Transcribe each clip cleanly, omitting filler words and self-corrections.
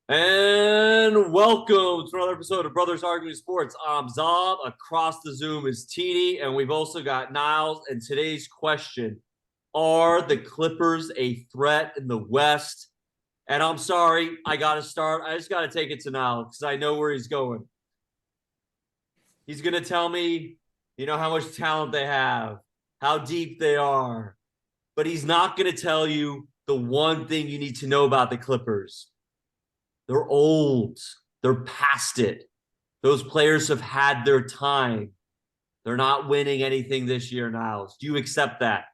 And welcome to another episode of Brothers Arguing Sports. I'm Zob. Across the Zoom is TD, and we've also got Niles. And today's question: are the Clippers a threat in the West? And I'm sorry, I got to start. I just got to take it to Niles because I know where he's going. He's going to tell me, how much talent they have, how deep they are, but he's not going to tell you the one thing you need to know about the Clippers. They're old. They're past it. Those players have had their time. They're not winning anything this year, Niles. Do you accept that?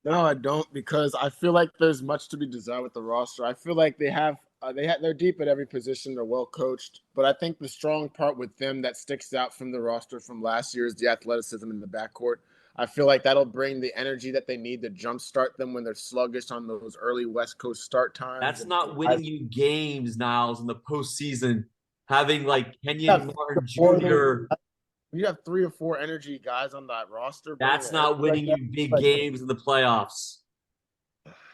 No, I don't because I feel like there's much to be desired with the roster. I feel like they're deep at every position. They're well coached, but I think the strong part with them that sticks out from the roster from last year is the athleticism in the backcourt. I feel like that'll bring the energy that they need to jumpstart them when they're sluggish on those early West Coast start times. That's not winning you games, Niles, in the postseason. Having like Kenyon Martin Jr. You have 3 or 4 energy guys on that roster. That's not winning you big games in the playoffs.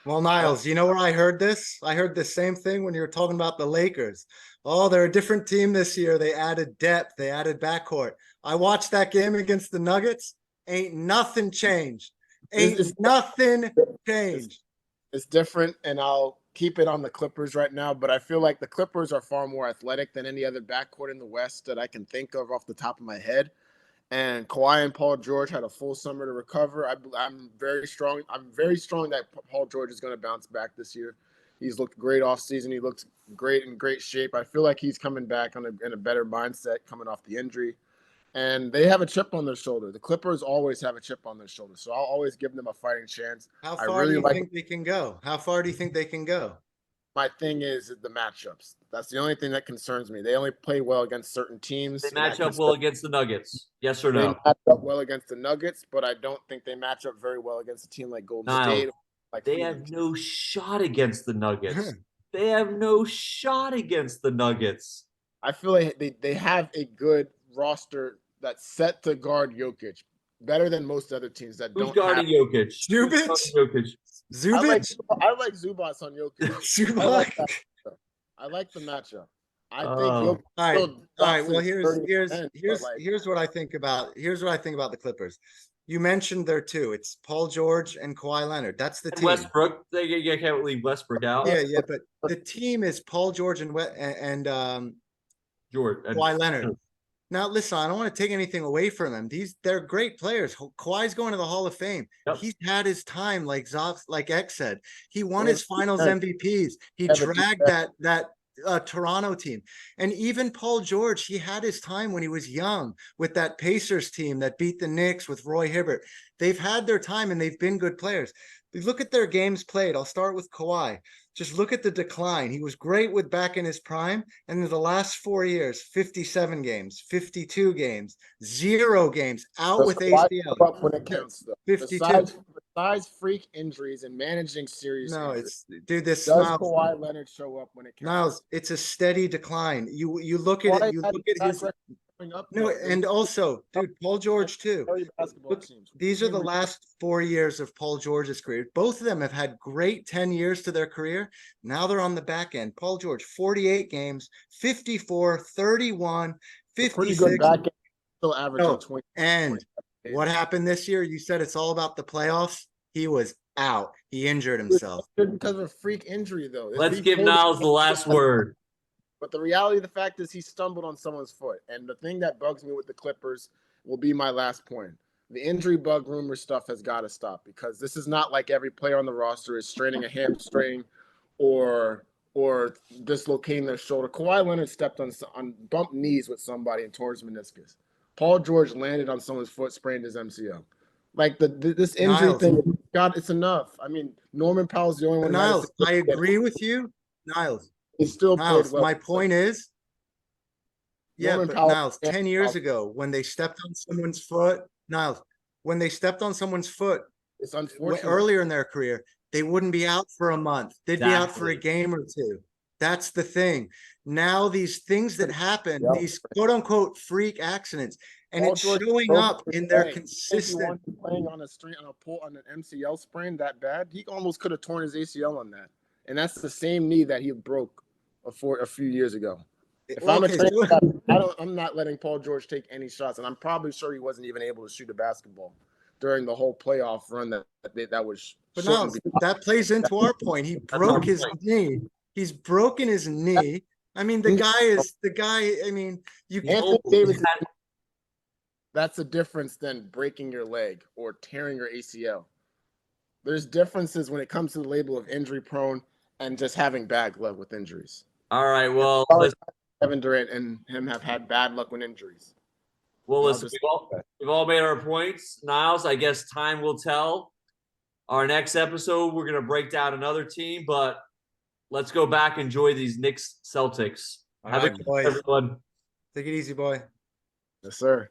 Well, Niles, you know where I heard this? I heard the same thing when you were talking about the Lakers. Oh, they're a different team this year. They added depth. They added backcourt. I watched that game against the Nuggets. Ain't nothing changed. Nothing changed. It's different, and I'll keep it on the Clippers right now, but I feel like the Clippers are far more athletic than any other backcourt in the West that I can think of off the top of my head. And Kawhi and Paul George had a full summer to recover. I'm very strong. I'm very strong that Paul George is going to bounce back this year. He's looked great off season. He looks great in great shape. I feel like he's coming back in a better mindset coming off the injury. And they have a chip on their shoulder. The Clippers always have a chip on their shoulder, so I'll always give them a fighting chance. How far do you think they can go? How far do you think they can go? My thing is the matchups. That's the only thing that concerns me. They only play well against certain teams. They match up well against the Nuggets. Yes or no? They match up well against the Nuggets, but I don't think they match up very well against a team like Golden State. They have no shot against the Nuggets. They have no shot against the Nuggets. I feel like they have a good roster that's set to guard Jokic better than most other teams that don't. Who's guarding Jokic? Zubich? I like Zubac on Jokic. I like the matchup. I think all right. Well, here's what I think about the Clippers. You mentioned there too. It's Paul George and Kawhi Leonard. That's the team. Westbrook. They can't leave Westbrook out. Yeah. But the team is Paul George and George Kawhi Leonard. Now, listen, I don't want to take anything away from them. They're great players. Kawhi's going to the Hall of Fame. Yep. He's had his time, like X said. He won his Finals MVPs. He dragged that Toronto team. And even Paul George, he had his time when he was young with that Pacers team that beat the Knicks with Roy Hibbert. They've had their time and they've been good players. But look at their games played. I'll start with Kawhi. Just look at the decline. He was great with back in his prime. And in the last 4 years, 57 games, 52 games, 0 games, out with ACL. When it counts, though. 52. Besides freak injuries and managing serious injuries. Does Kawhi Leonard show up when it counts? Niles, it's a steady decline. You look at it. You look at his. No, and also, dude, Paul George too. Look, these are the last 4 years of Paul George's career. Both of them have had great 10 years to their career. Now they're on the back end. Paul George, 48 games, 54, 31, 56. Pretty good back end. Still average 20. And what happened this year? You said it's all about the playoffs. He was out. He injured himself. Because of a freak injury, though. Let's give Niles the last word. But the reality of the fact is he stumbled on someone's foot. And the thing that bugs me with the Clippers will be my last point. The injury bug rumor stuff has got to stop because this is not like every player on the roster is straining a hamstring or dislocating their shoulder. Kawhi Leonard stepped on bumped knees with somebody and tore his meniscus. Paul George landed on someone's foot, sprained his MCL. Like this injury thing, God, it's enough. I mean, Norman Powell's the only one. Niles, I agree with you. Niles. He still played well. My point is, Niles, 10 years ago, when they stepped on someone's foot, it's unfortunate. Earlier in their career, they wouldn't be out for a month. They'd be out for a game or two. That's the thing. Now these things that happen, these quote unquote freak accidents, and it's showing up in their consistent playing on an MCL sprain that bad. He almost could have torn his ACL on that, and that's the same knee that he broke a few years ago. If I'm a trainer, I'm not letting Paul George take any shots, and I'm probably sure he wasn't even able to shoot a basketball during the whole playoff run that was. But now that plays into our point. He broke his knee. He's broken his knee. I mean, the guy. I mean, Anthony Davis. That's a difference than breaking your leg or tearing your ACL. There's differences when it comes to the label of injury prone and just having bad luck with injuries. All right. Well, Kevin Durant and him have had bad luck with injuries. Well, listen, we've all made our points. Niles, I guess time will tell. Our next episode, we're going to break down another team, but let's go back and enjoy these Knicks Celtics. Have a good night, everyone. Take it easy, boy. Yes, sir.